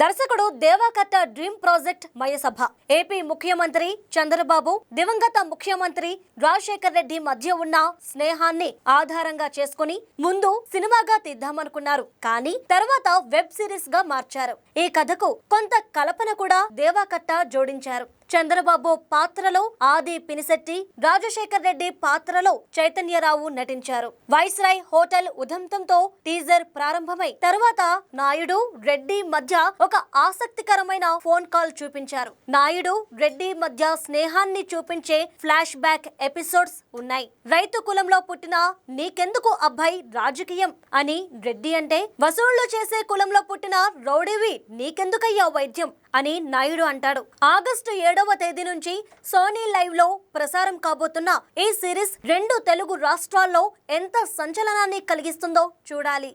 దర్శకుడు Deva Katta dream project Mayasabha. AP ముఖ్యమంత్రి చంద్రబాబు దివంగత ముఖ్యమంత్రి రాజశేఖర్ రెడ్డి మధ్య ఉన్న స్నేహాన్ని ఆధారంగా చేసుకుని ముందు సినిమాగా తీద్దామనుకున్నారు. కానీ తర్వాత వెబ్ సిరీస్ గా మార్చారు. ఈ కథకు కొంత కల్పన కూడా దేవాకట్ట జోడించారు. చంద్రబాబు పాత్రలో ఆది పినిశెట్టి, రాజశేఖర్ రెడ్డి పాత్రలో చైతన్యరావు నటించారు. వైస్రాయ్ హోటల్ ఉదంతంతో టీజర్ ప్రారంభమై తర్వాత నాయుడు రెడ్డి మధ్య ఒక ఆసక్తికరమైన ఫోన్ కాల్ చూపించారు. నాయుడు రెడ్డి మధ్య స్నేహాన్ని చూపించే ఫ్లాష్ బ్యాక్ ఎపిసోడ్స్ ఉన్నాయి. రైతు కులంలో పుట్టిన నీకెందుకు అబ్బాయి రాజకీయం అని రెడ్డి అంటే, వసూళ్లు చేసే కులంలో పుట్టిన రౌడీవి నీకెందుకయ్యా వైద్యం అని నాయుడు అంటాడు. ఆగస్టు 7వ తేదీ నుంచి సోనీ లైవ్ లో ప్రసారం కాబోతున్న ఈ సిరీస్ 2 తెలుగు రాష్ట్రాల్లో ఎంత సంచలనాన్ని కలిగిస్తుందో చూడాలి.